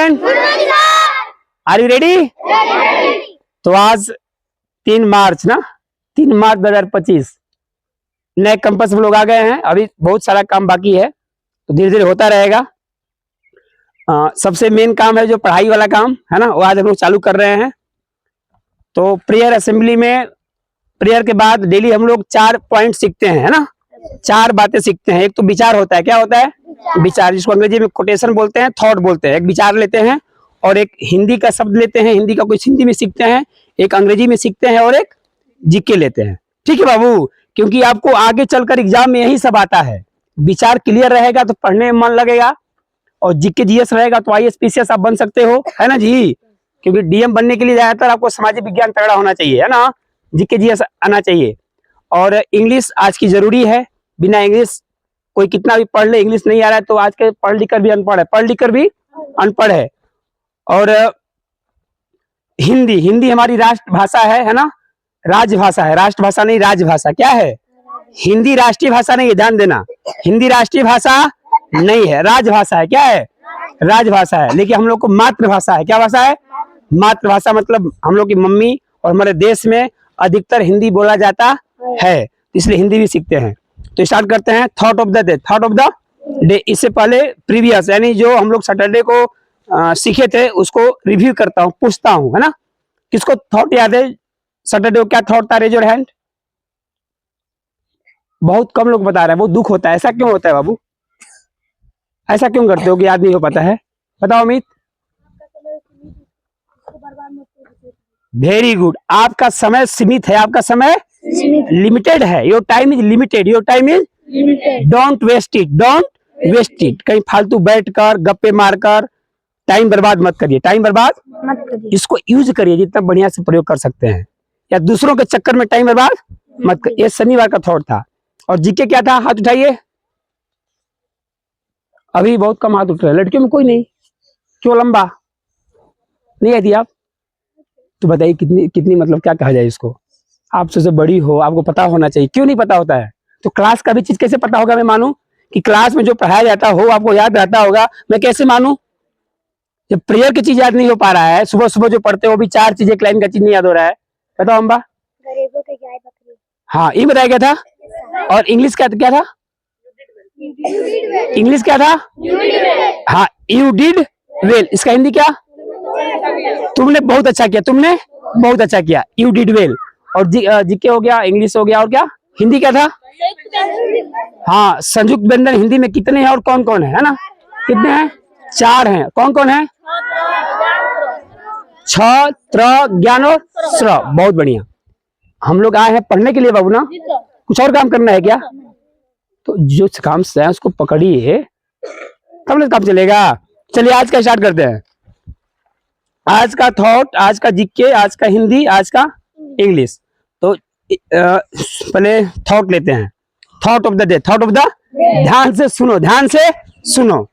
Student, are you ready? तो आज 3 मार्च ना, 3 मार्च 2025 नए कैंपस में लोग आ गए हैं। अभी बहुत सारा काम बाकी है, तो धीरे धीरे होता रहेगा। सबसे मेन काम है जो पढ़ाई वाला काम है ना, वो आज हम लोग चालू कर रहे हैं। तो प्रेयर असेंबली में प्रेयर के बाद डेली हम लोग 4 पॉइंट सीखते हैं, है ना, 4 बातें सीखते हैं। एक तो विचार होता है, क्या होता है? विचार, जिसको अंग्रेजी में कोटेशन बोलते हैं, थॉट बोलते हैं। एक विचार लेते हैं और एक हिंदी का शब्द लेते हैं, हिंदी का कुछ हिंदी में सीखते हैं, एक अंग्रेजी में सीखते हैं और एक जीके लेते हैं। ठीक है बाबू, क्योंकि आपको आगे चलकर एग्जाम में यही सब आता है। विचार क्लियर रहेगा तो पढ़ने में मन लगेगा, और जीके जीएस रहेगा तो आईएएस पीसीएस आप बन सकते हो, है ना जी। क्योंकि डीएम बनने के लिए ज्यादातर आपको सामाजिक विज्ञान तगड़ा होना चाहिए, है ना, जीके जीएस आना चाहिए। और इंग्लिश आज की जरूरी है, बिना इंग्लिश कोई कितना भी पढ़ ले, इंग्लिश नहीं आ रहा है तो आज के पढ़ लिख कर भी अनपढ़ है, पढ़ लिख कर भी अनपढ़ है। और हिंदी, हिंदी हमारी राष्ट्रभाषा है ना, राजभाषा है, राष्ट्रभाषा नहीं राजभाषा। क्या है? हिंदी राष्ट्रीय भाषा नहीं है, ध्यान देना, हिंदी राष्ट्रीय भाषा नहीं है, राजभाषा है। क्या है? राजभाषा है। लेकिन हम लोग को मातृभाषा है। क्या भाषा है? मातृभाषा, मतलब हम लोग की मम्मी और हमारे देश में अधिकतर हिंदी बोला जाता है, इसलिए हिंदी भी सीखते हैं। तो स्टार्ट करते हैं। Thought of the day, thought of the day. इससे पहले प्रीवियस, यानी जो हम लोग सैटरडे को सीखे थे उसको रिव्यू करता हूँ, पूछता हूँ, है ना। किसको थॉट याद है? सैटरडे को क्या थॉट था? Raise your hand. बहुत कम लोग बता रहे हैं, बहुत दुख होता है। ऐसा क्यों होता है बाबू? ऐसा क्यों करते हो कि याद नहीं हो पाता है? बताओ अमित। वेरी गुड, आपका समय सीमित है, आपका समय लिमिटेड है। Your time is limited, your time is limited. Don't waste it, don't waste it. कहीं फालतू बैठकर गप्पे मारकर टाइम बर्बाद मत करिए, टाइम बर्बाद मत करिए। इसको यूज करिए, जितना बढ़िया से प्रयोग कर सकते हैं, या दूसरों के चक्कर में टाइम बर्बाद मत करिए। ये शनिवार का थॉट था। और जीके क्या था? हाथ उठाइए। अभी बहुत कम हाथ उठ रहे हैं, लड़कियों में कोई नहीं। क्यों? लंबा नहीं आती आप? तो बताइए कितनी कितनी, मतलब क्या कहा जाए इसको? आप सबसे बड़ी हो, आपको पता होना चाहिए। क्यों नहीं पता होता है? तो क्लास का भी चीज कैसे पता होगा? मैं मानूं कि क्लास में जो पढ़ाया जाता हो आपको याद रहता होगा, मैं कैसे मानूं? जब प्रेयर की चीज याद नहीं हो पा रहा है, सुबह सुबह जो पढ़ते हो भी 4 चीजें, एक लाइन का चीज नहीं याद हो रहा है। बताओ अम्बा। गरीबों के गाय बकरी। हाँ, ये बताया गया था। और इंग्लिश क्या क्या था? इंग्लिश क्या था? हाँ, यू डिड वेल। इसका हिंदी क्या? तुमने बहुत अच्छा किया, तुमने बहुत अच्छा किया, यू डिड वेल। और जीके हो गया, इंग्लिश हो गया, और क्या हिंदी क्या था? हाँ, संयुक्त व्यंजन हिंदी में कितने हैं और कौन कौन है ना? कितने हैं? 4 हैं। कौन कौन है? छ, त्र, ज्ञान और स्र। बहुत बढ़िया। हम लोग आए हैं पढ़ने के लिए बाबू ना, कुछ और काम करना है क्या? तो जो काम से है उसको पकड़िए, तब ना काम चलेगा। चलिए आज का स्टार्ट करते हैं। आज का थॉट, आज का जीके, आज का हिंदी, आज का इंग्लिश। तो पहले थॉट लेते हैं। Thought of the day, thought of the, ध्यान से सुनो, ध्यान से सुनो।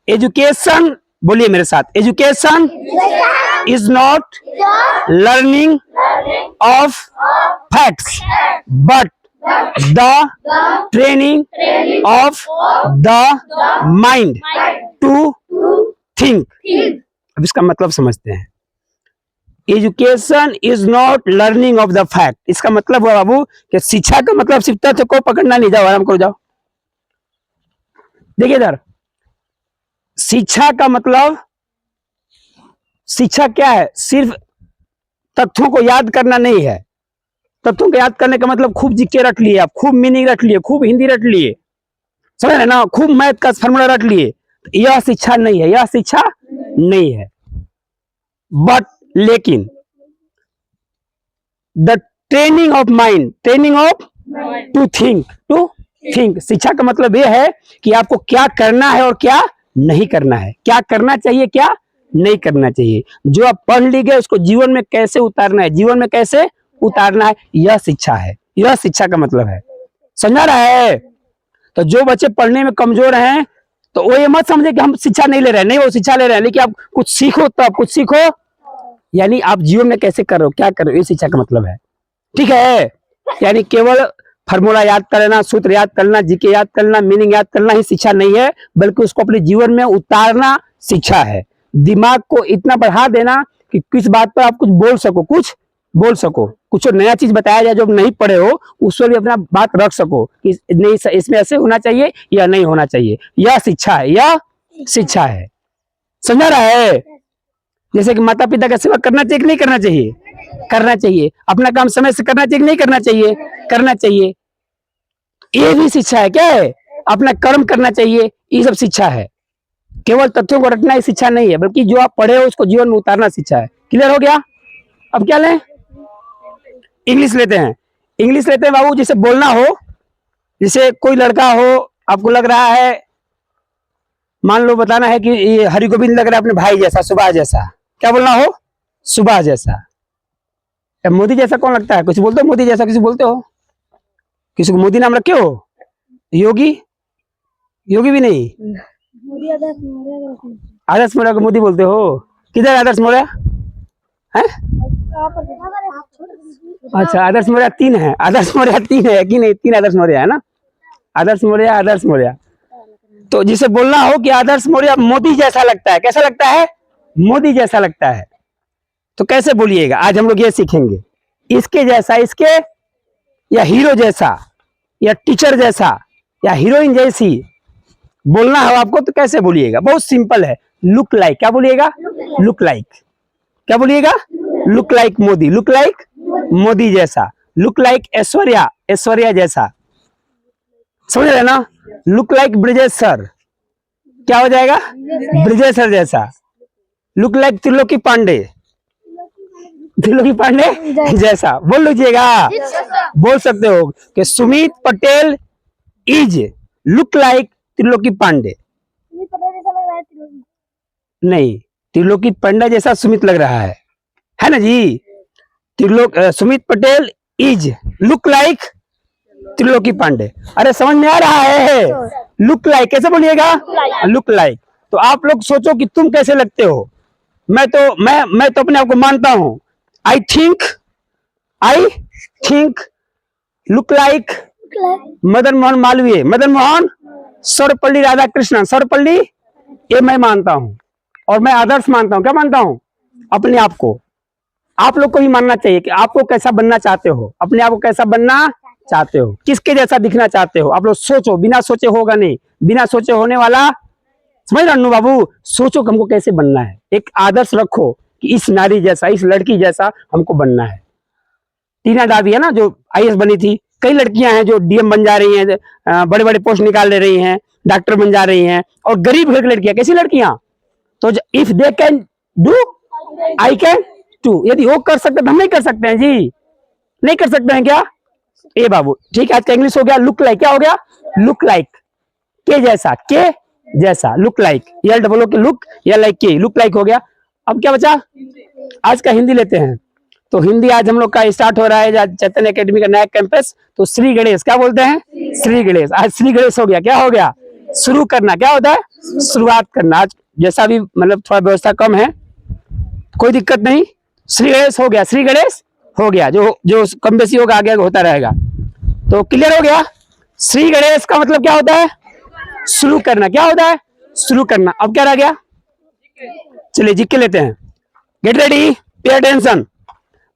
एजुकेशन, बोलिए मेरे साथ, education is not learning of facts but the training of the mind to think. अब इसका मतलब समझते हैं। Education is not learning of the fact. इसका मतलब हुआ बाबू कि शिक्षा का मतलब सिर्फ तथ्य को पकड़ना नहीं। जाओ आराम करो, जाओ। देखिए इधर, शिक्षा का मतलब, शिक्षा क्या है? सिर्फ तथ्यों को याद करना नहीं है। तथ्यों को याद करने का मतलब खूब जीके रट लिए आप, खूब मीनिंग रट लिए, खूब हिंदी रट लिए, समझ रहे ना, खूब मैथ का फॉर्मूला रट लिए। यह शिक्षा नहीं है, यह शिक्षा नहीं है। बट लेकिन the training of mind, training of to think, to think. शिक्षा का मतलब यह है कि आपको क्या करना है और क्या नहीं करना है, क्या करना चाहिए, क्या नहीं करना चाहिए। जो आप पढ़ ली गए उसको जीवन में कैसे उतारना है, जीवन में कैसे उतारना है, यह शिक्षा है। यह शिक्षा का मतलब है, समझा रहा है? तो जो बच्चे पढ़ने में कमजोर हैं तो वो ये मत समझे कि हम शिक्षा नहीं ले रहे हैं, नहीं, वो शिक्षा ले रहे हैं, लेकिन आप कुछ सीखो, तो आप कुछ सीखो, यानी आप जीवन में कैसे कर रहे हो, क्या कर रहे हो, ये शिक्षा का मतलब है। ठीक है? यानी केवल फार्मूला याद करना, सूत्र याद करना, जीके याद करना, मीनिंग याद करना ही शिक्षा नहीं है, बल्कि उसको अपने जीवन में उतारना शिक्षा है। दिमाग को इतना बढ़ा देना कि किस बात पर आप कुछ बोल सको, कुछ नया चीज बताया जाए जो नहीं पढ़े हो, उस पर भी अपना बात रख सको कि नहीं इसमें ऐसे होना चाहिए या नहीं होना चाहिए। यह शिक्षा है, यह शिक्षा है। समझा रहा है? जैसे कि माता पिता का सेवा करना चाहिए कि नहीं करना चाहिए? करना चाहिए। अपना काम समय से करना चाहिए कि नहीं करना चाहिए? करना चाहिए। ये भी शिक्षा है। क्या है? अपना कर्म करना चाहिए। ये सब शिक्षा है। केवल तथ्यों को रटना ही शिक्षा नहीं है, बल्कि जो आप पढ़े हो उसको जीवन में उतारना शिक्षा है। क्लियर हो गया? अब क्या लें? इंग्लिश लेते हैं। इंग्लिश लेते हैं बाबू। जिसे बोलना हो, जैसे कोई लड़का हो, आपको लग रहा है, मान लो बताना है कि ये हरि गोविंद लग रहा है अपने भाई जैसा, सुभाष जैसा। क्या बोलना हो? सुभाष जैसा। मोदी जैसा कौन लगता है? कुछ बोलते हो मोदी जैसा? किसी बोलते हो? किसी को मोदी नाम रखे हो? योगी? योगी भी नहीं। आदर्श मौर्य को मोदी बोलते हो? किधर आदर्श मौर्य है? अच्छा, आदर्श मौर्य 3 है। आदर्श मौर्य 3 है कि नहीं? 3 आदर्श मौर्य है ना। आदर्श मौर्य, आदर्श मौर्य। तो जिसे बोलना हो कि आदर्श मौर्य मोदी जैसा लगता है, कैसा लगता है? मोदी जैसा लगता है, तो कैसे बोलिएगा? आज हम लोग ये सीखेंगे। इसके जैसा, इसके, या हीरो जैसा, या टीचर जैसा, या हीरोइन जैसी बोलना हो आपको तो कैसे बोलिएगा? बहुत सिंपल है। Look like. क्या बोलिएगा? Look like. क्या बोलिएगा? Look like Modi. Look like Modi जैसा। लुक लाइक ऐश्वर्या, ऐश्वर्या जैसा। समझ रहे ना? Look like Brijesh sir. क्या हो जाएगा? ब्रिजेश सर जैसा। लुक लाइक त्रिलोकी पांडे, त्रिलोकी पांडे जैसा। बोल लीजिएगा। बोल सकते हो कि Sumit Patel is look like Triloki Pandey. नहीं, त्रिलोकी पांडे जैसा सुमित लग रहा है ना जी? Sumit Patel is look like Triloki Pandey. अरे समझ में आ रहा है? लुक लाइक कैसे बोलिएगा? Look like. तो आप लोग सोचो कि तुम कैसे लगते हो। मैं तो अपने आप को मानता हूं। I think look like Madan Mohan Malviya, Madan Mohan, Sarvepalli Radhakrishnan, Sarvepalli. ये मैं मानता हूं, और मैं आदर्श मानता हूं। क्या मानता हूं? अपने आप को। आप लोग को भी मानना चाहिए कि आपको कैसा बनना चाहते हो, अपने आप को कैसा बनना चाहते हो, किसके जैसा दिखना चाहते हो। आप लोग सोचो। बिना सोचे होगा नहीं, बिना सोचे होने वाला। समझ रहे बाबू? सोचो कि हमको कैसे बनना है। एक आदर्श रखो कि इस नारी जैसा, इस लड़की जैसा हमको बनना है। टीना दादी है ना जो IAS बनी थी। कई लड़कियां हैं जो DM बन जा रही हैं, बड़े बड़े पोस्ट निकाल ले रही हैं, डॉक्टर बन जा रही हैं। और गरीब घर की लड़कियां कैसी लड़कियां? तो if they can do, I can too. यदि वो कर सकते तो हम नहीं कर सकते हैं जी? नहीं कर सकते हैं क्या? ए बाबू ठीक है। आज का इंग्लिश हो गया लुक लाइक। क्या हो गया? Look like. के जैसा, के जैसा, लुक लाइक। LOO के लुक, या लाइक के, लुक लाइक हो गया। अब क्या बचा? आज का हिंदी लेते हैं। तो हिंदी आज हम लोग का स्टार्ट हो रहा है चैतन्य एकेडमी का नया कैंपस। तो श्री गणेश। क्या बोलते हैं? श्री गणेश। आज श्री गणेश हो गया। क्या हो गया? शुरू करना। क्या होता है? शुरुआत करना। आज जैसा भी मतलब थोड़ा व्यवस्था कम है, कोई दिक्कत नहीं। श्री गणेश हो गया, श्री गणेश हो गया। जो कम बेसी होगा आगे होता रहेगा। तो क्लियर हो गया? श्री गणेश का मतलब क्या होता है? शुरू करना। क्या होता है? शुरू करना। अब क्या रह गया? चलिए जीके लेते हैं। Get ready, pay attention.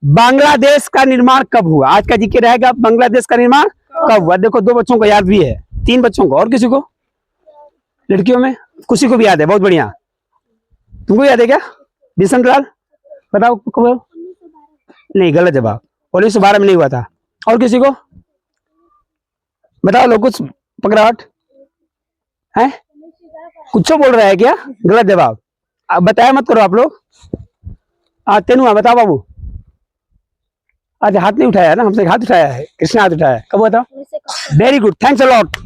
Bangladesh का निर्माण कब हुआ? आज का जीके रहेगा बांग्लादेश का निर्माण कब हुआ। देखो 2 बच्चों को याद भी है, 3 बच्चों को, और किसी को? लड़कियों में किसी को भी याद है? बहुत बढ़िया। तुमको याद है क्या? बिशन लाल बताओ कब? नहीं, गलत जवाब। 1912 में नहीं हुआ था। और किसी को बताओ लोग, कुछ पकड़ाहट है? कुछ बोल रहा है क्या? गलत जवाब। अब बताया मत करो आप लोग। तेनुआ बताओ बाबू। आज हाथ नहीं उठाया ना, हमसे हाथ उठाया है, कृष्णा हाथ उठाया है। कब बताओ? Very good, thanks a lot.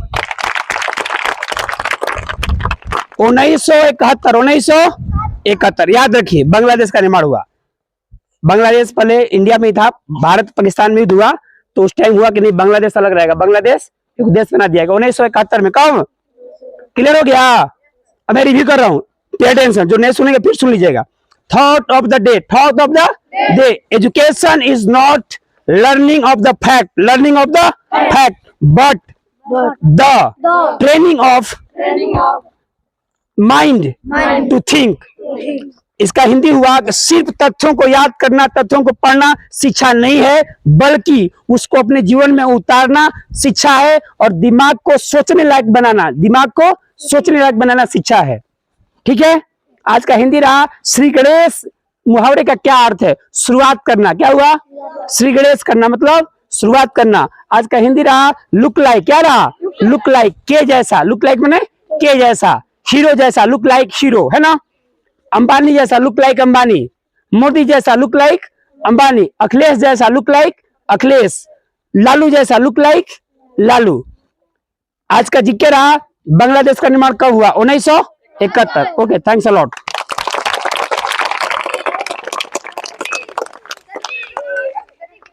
1971 याद रखिए, बांग्लादेश का निर्माण हुआ। बांग्लादेश पहले इंडिया में ही था, भारत पाकिस्तान में हुआ। तो उस टाइम हुआ कि नहीं बांग्लादेश अलग रहेगा, बांग्लादेश एक देश बना दिया गया 1971 में। कब? क्लियर हो गया? अब मैं रिव्यू कर रहा हूँ, पे अटेंशन। जो नहीं सुनेंगे फिर सुन लीजिएगा। Thought of the day, thought of the day. Education is not learning of the fact, learning of the fact, but the training of mind to think इसका हिंदी हुआ कि सिर्फ तथ्यों को याद करना, तथ्यों को पढ़ना शिक्षा नहीं है, बल्कि उसको अपने जीवन में उतारना शिक्षा है, और दिमाग को सोचने लायक बनाना, दिमाग को सोचने लायक बनाना शिक्षा है। ठीक है, आज का हिंदी रहा श्री गणेश। मुहावरे का क्या अर्थ है? शुरुआत करना। क्या हुआ? श्री गणेश करना मतलब शुरुआत करना। आज का हिंदी रहा लुक लाइक। क्या रहा? लुक लाइक, के जैसा। लुक लाइक माने के जैसा, हीरो जैसा, लुक लाइक हीरो, है ना। अंबानी जैसा, लुक लाइक अंबानी। मोदी जैसा, लुक लाइक अंबानी। अखिलेश जैसा, लुक लाइक अखिलेश। लालू जैसा, लुक लाइक लालू। आज का जीके रहा बांग्लादेश का निर्माण कब हुआ? 1971। Okay, thanks a lot.